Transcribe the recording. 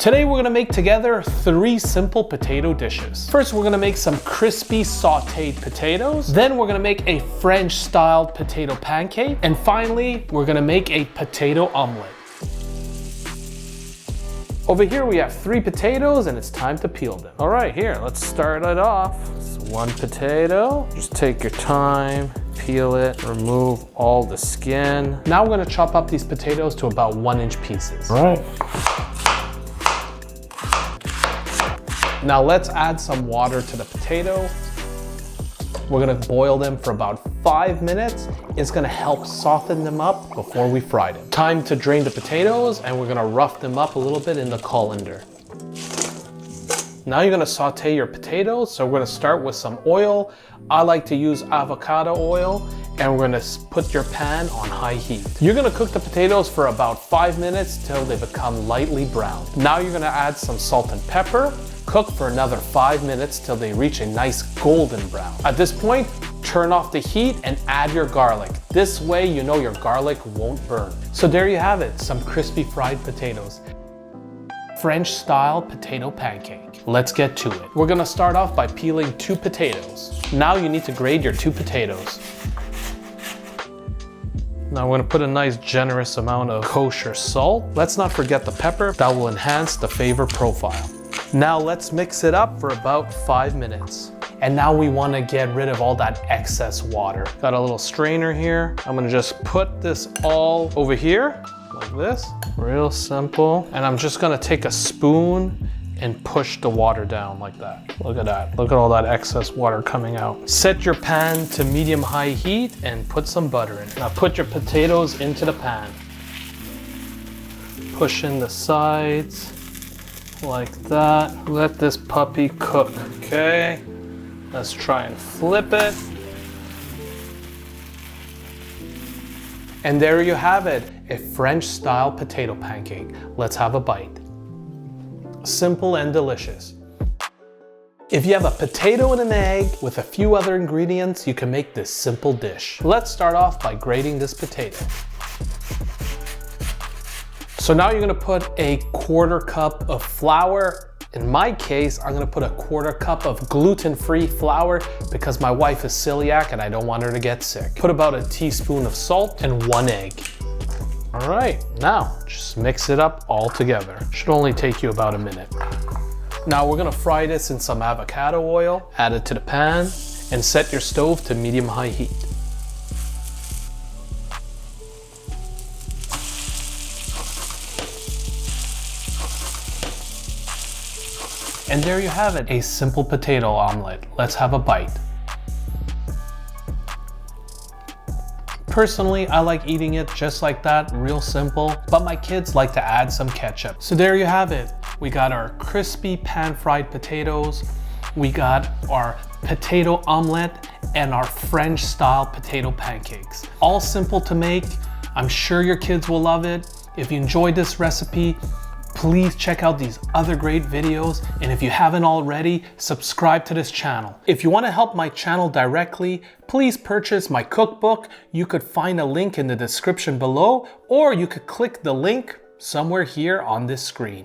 Today we're gonna make together 3 simple potato dishes. First, we're gonna make some crispy sauteed potatoes. Then we're gonna make a French-styled potato pancake. And finally, we're gonna make a potato omelet. Over here we have 3 potatoes and it's time to peel them. All right, here, let's start it off. It's 1 potato. Just take your time, peel it, remove all the skin. Now we're gonna chop up these potatoes to about 1-inch pieces. All right. Now let's add some water to the potato. We're gonna boil them for about 5 minutes. It's gonna help soften them up before we fry them. Time to drain the potatoes and we're gonna rough them up a little bit in the colander. Now you're gonna saute your potatoes. So we're gonna start with some oil. I like to use avocado oil and we're gonna put your pan on high heat. You're gonna cook the potatoes for about 5 minutes till they become lightly brown. Now you're gonna add some salt and pepper. Cook for another 5 minutes till they reach a nice golden brown. At this point, turn off the heat and add your garlic. This way you know your garlic won't burn. So there you have it, some crispy fried potatoes. French-style potato pancake. Let's get to it. We're gonna start off by peeling 2 potatoes. Now you need to grate your 2 potatoes. Now we're gonna put a nice generous amount of kosher salt. Let's not forget the pepper. That will enhance the flavor profile. Now let's mix it up for about 5 minutes. And now we want to get rid of all that excess water. Got a little strainer here. I'm gonna just put this all over here, like this. Real simple. And I'm just gonna take a spoon and push the water down like that. Look at that. Look at all that excess water coming out. Set your pan to medium-high heat and put some butter in. Now put your potatoes into the pan. Push in the sides. Like that. Let this puppy cook, okay? Let's try and flip it. And there you have it, a French-style potato pancake. Let's have a bite. Simple and delicious. If you have a potato and an egg with a few other ingredients, you can make this simple dish. Let's start off by grating this potato. So now you're gonna put a 1/4 cup of flour. In my case, I'm gonna put a 1/4 cup of gluten-free flour because my wife is celiac and I don't want her to get sick. Put about a teaspoon of salt and 1 egg. All right, now just mix it up all together. Should only take you about a minute. Now we're gonna fry this in some avocado oil. Add it to the pan and set your stove to medium-high heat. And there you have it, a simple potato omelet. Let's have a bite. Personally, I like eating it just like that, real simple, but my kids like to add some ketchup. So there you have it. We got our crispy pan-fried potatoes, we got our potato omelet, and our French-style potato pancakes. All simple to make. I'm sure your kids will love it. If you enjoyed this recipe, please check out these other great videos, and if you haven't already, subscribe to this channel. If you want to help my channel directly, please purchase my cookbook. You could find a link in the description below, or you could click the link somewhere here on this screen.